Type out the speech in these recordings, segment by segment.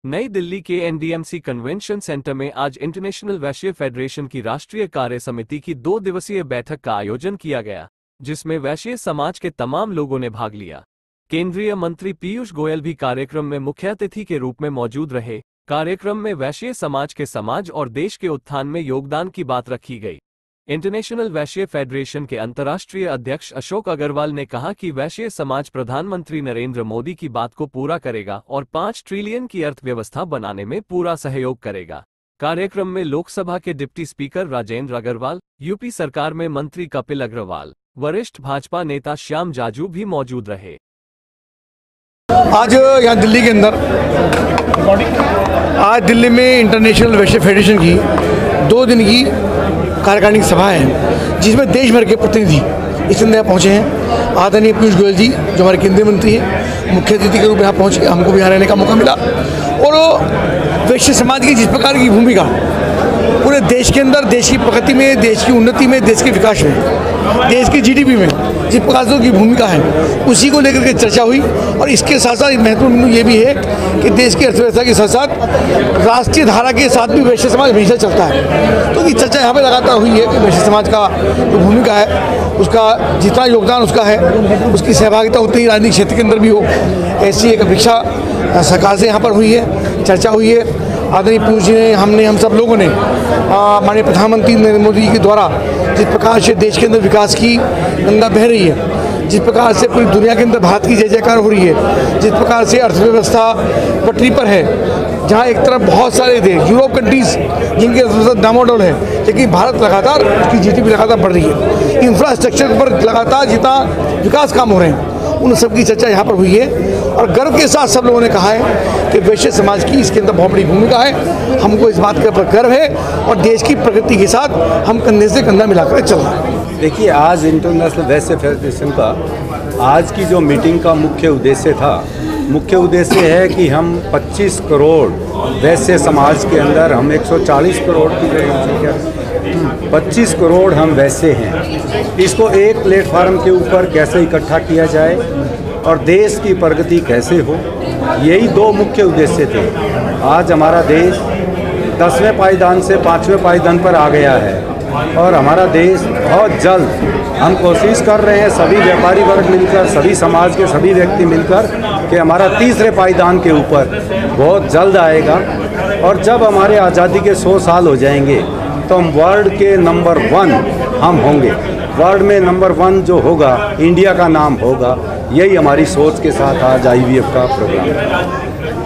नई दिल्ली के NDMC convention centre में आज इंटरनेशनल वैश्य फेडरेशन की राष्ट्रीय कार्य समिति की 2 दिवसीय बैठक का आयोजन किया गया, जिसमें वैश्य समाज के तमाम लोगों ने भाग लिया। केंद्रीय मंत्री पीयूष गोयल भी कार्यक्रम में मुख्य अतिथि के रूप में मौजूद रहे। कार्यक्रम में वैश्य समाज के समाज और देश के उत्थान में योगदान की बात रखी गई। इंटरनेशनल वैश्य फेडरेशन के अंतर्राष्ट्रीय अध्यक्ष अशोक अग्रवाल ने कहा कि वैश्य समाज प्रधानमंत्री नरेंद्र मोदी की बात को पूरा करेगा और 5 ट्रिलियन की अर्थव्यवस्था बनाने में पूरा सहयोग करेगा। कार्यक्रम में लोकसभा के deputy speaker Rajendra Agrawal, UP सरकार में मंत्री कपिल अग्रवाल, वरिष्ठ भाजपा नेता श्याम जाजू भी मौजूद रहे। आज यहाँ दिल्ली के अंदर दिल्ली में इंटरनेशनल वैश्य फेडरेशन की 2 दिन की कार्यकारिणी सभा है, जिसमें देश भर के प्रतिनिधि इस अंदर पहुँचे हैं। आदरणीय पीयूष गोयल जी जो हमारे केंद्रीय मंत्री हैं, मुख्य अतिथि के रूप में यहाँ पहुँचे, हमको भी यहाँ रहने का मौका मिला। और वैश्य समाज की जिस प्रकार की भूमिका पूरे देश के अंदर, देश की प्रगति में, देश की उन्नति में, देश के विकास में, देश की जीडीपी में जिस प्रकार की भूमिका है, उसी को लेकर के चर्चा हुई। और इसके साथ साथ महत्वपूर्ण ये भी है कि देश की अर्थव्यवस्था के साथ साथ राष्ट्रीय धारा के साथ भी वैश्य समाज हमेशा चलता है। तो ये चर्चा यहाँ पर लगातार हुई है कि वैश्य समाज का जो भूमिका है, उसका जितना योगदान उसका है, उसकी सहभागिता उतनी ही राजनीतिक क्षेत्र के अंदर भी हो, ऐसी एक अपेक्षा सरकार से यहाँ पर हुई है, चर्चा हुई है। आदरणीय पीयूष जी ने, हम सब लोगों ने माननीय प्रधानमंत्री नरेंद्र मोदी जी के द्वारा जिस प्रकार से देश के अंदर विकास की गंगा बह रही है, जिस प्रकार से पूरी दुनिया के अंदर भारत की जय जयकार हो रही है, जिस प्रकार से अर्थव्यवस्था पटरी पर है, जहाँ एक तरफ बहुत सारे देश यूरोप कंट्रीज जिनके अर्थव्यवस्था डामाडोल है, लेकिन भारत लगातार उसकी जीडीपी लगातार बढ़ रही है। इंफ्रास्ट्रक्चर पर लगातार जितना विकास काम हो रहे हैं, उन सब की चर्चा यहाँ पर हुई है। और गर्व के साथ सब लोगों ने कहा है कि वैश्य समाज की इसके अंदर बहुत बड़ी भूमिका है। हमको इस बात के ऊपर गर्व है और देश की प्रगति के साथ हम कंधे से कंधा मिलाकर चल रहे हैं। देखिए, आज इंटरनेशनल वैश्य फेडरेशन का आज की जो मीटिंग का मुख्य उद्देश्य है कि हम 25 करोड़ वैश्य समाज के अंदर, हम 140 करोड़ की जनसंख्या, 25 करोड़ हम वैश्य हैं। इसको एक प्लेटफार्म के ऊपर कैसे इकट्ठा किया जाए और देश की प्रगति कैसे हो, यही 2 मुख्य उद्देश्य थे। आज हमारा देश 10वें पायदान से 5वें पायदान पर आ गया है और हमारा देश बहुत जल्द, हम कोशिश कर रहे हैं सभी व्यापारी वर्ग मिलकर, सभी समाज के सभी व्यक्ति मिलकर, कि हमारा 3रे पायदान के ऊपर बहुत जल्द आएगा। और जब हमारे आज़ादी के 100 साल हो जाएंगे तो हम वर्ल्ड के नंबर 1 हम होंगे। वर्ल्ड में नंबर 1 जो होगा, इंडिया का नाम होगा। यही हमारी सोच के साथ आज IVF का प्रोग्राम है।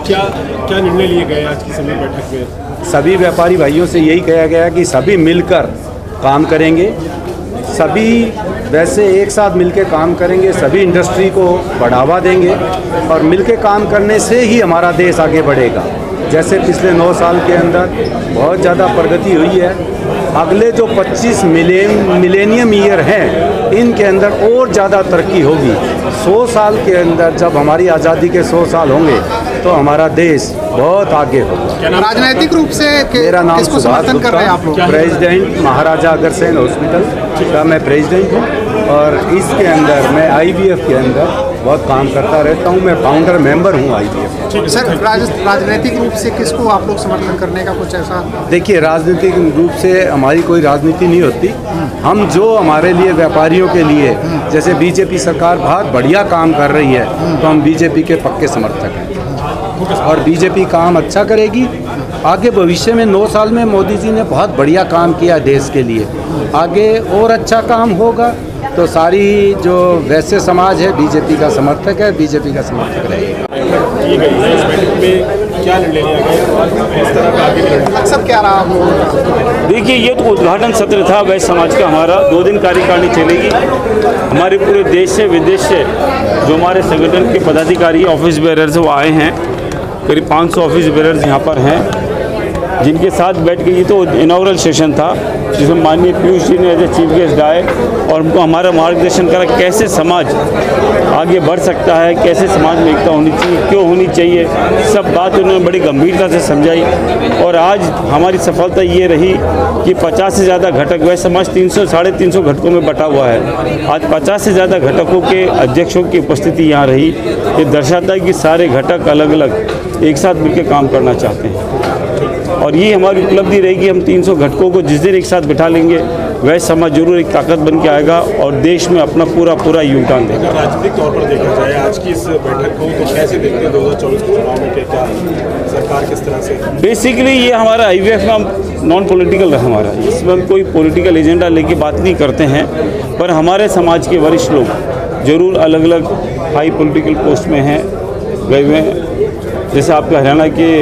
क्या निर्णय लिए गए आज की सभी बैठक में? सभी व्यापारी भाइयों से यही कहा गया कि सभी मिलकर काम करेंगे, सभी वैसे एक साथ मिलकर काम करेंगे, सभी इंडस्ट्री को बढ़ावा देंगे और मिलकर काम करने से ही हमारा देश आगे बढ़ेगा। जैसे पिछले 9 साल के अंदर बहुत ज़्यादा प्रगति हुई है, अगले जो 25 मिलेनियम ईयर हैं, इनके अंदर और ज़्यादा तरक्की होगी। 100 साल के अंदर जब हमारी आज़ादी के 100 साल होंगे तो हमारा देश बहुत आगे होगा। राजनीतिक रूप से मेरा नाम सुभाष गुप्ता, प्रेसिडेंट महाराजा अग्रसेन हॉस्पिटल का मैं प्रेसिडेंट हूँ और इसके अंदर मैं IVF के अंदर बहुत काम करता रहता हूँ। मैं फाउंडर मेंबर हूँ IVF। सर, राजनीतिक रूप से किसको आप लोग समर्थन करने का कुछ ऐसा? देखिए, राजनीतिक रूप से हमारी कोई राजनीति नहीं होती। हम जो हमारे लिए, व्यापारियों के लिए, जैसे बीजेपी सरकार बहुत बढ़िया काम कर रही है, तो हम बीजेपी के पक्के समर्थक हैं और बीजेपी काम अच्छा करेगी आगे भविष्य में। 9 साल में मोदी जी ने बहुत बढ़िया काम किया देश के लिए, आगे और अच्छा काम होगा। तो सारी जो वैश्य समाज है बीजेपी का समर्थक है, बीजेपी का समर्थक रहेगा। क्या निर्णय लिया गया, इस तरह का आगे मकसद क्या रहा हो? देखिए, ये तो उद्घाटन सत्र था वैश्य समाज का। हमारा 2 दिन कार्यकारिणी चलेगी। हमारे पूरे देश से, विदेश से जो हमारे संगठन के पदाधिकारी, ऑफिस बेरर्स वो आए हैं। करीब 500 ऑफिस बेरर्स यहाँ पर हैं जिनके साथ बैठ के, ये तो इनॉग्रल सेशन था जिसमें माननीय पीयूष जी ने एज ए चीफ गेस्ट आए और उनको हमारा मार्गदर्शन करा कैसे समाज आगे बढ़ सकता है, कैसे समाज में एकता होनी चाहिए, क्यों होनी चाहिए, सब बात उन्होंने बड़ी गंभीरता से समझाई। और आज हमारी सफलता ये रही कि 50 से ज़्यादा घटक, वह समाज 300 साढ़े 300 घटकों में बटा हुआ है, आज 50 से ज़्यादा घटकों के अध्यक्षों की उपस्थिति यहाँ रही। ये दर्शाता है कि सारे घटक अलग अलग एक साथ मिलकर काम करना चाहते हैं और ये हमारी उपलब्धि रहेगी। हम 300 घटकों को जिस दिन एक साथ बिठा लेंगे वह समाज जरूर एक ताकत बन के आएगा और देश में अपना पूरा योगदान देगा। राजनीतिक तौर पर देखा जाए आज की इस बैठक को तो कैसे देखते हैं 2024 के चुनाव में, क्या सरकार किस तरह से? बेसिकली ये हमारा IVF का नॉन पॉलिटिकल है हमारा, इसमें हम कोई पॉलिटिकल एजेंडा लेके बात नहीं करते हैं, पर हमारे समाज के वरिष्ठ लोग जरूर अलग अलग हाई पॉलिटिकल पोस्ट में हैं, गए हुए हैं। जैसे आपके हरियाणा के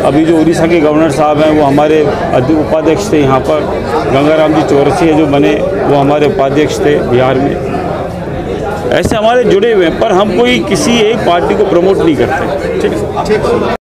अभी जो उड़ीसा के गवर्नर साहब हैं वो हमारे उपाध्यक्ष थे, यहाँ पर गंगाराम जी चौरसिया जो बने वो हमारे उपाध्यक्ष थे बिहार में। ऐसे हमारे जुड़े हुए हैं, पर हम कोई किसी एक पार्टी को प्रमोट नहीं करते। ठीक है।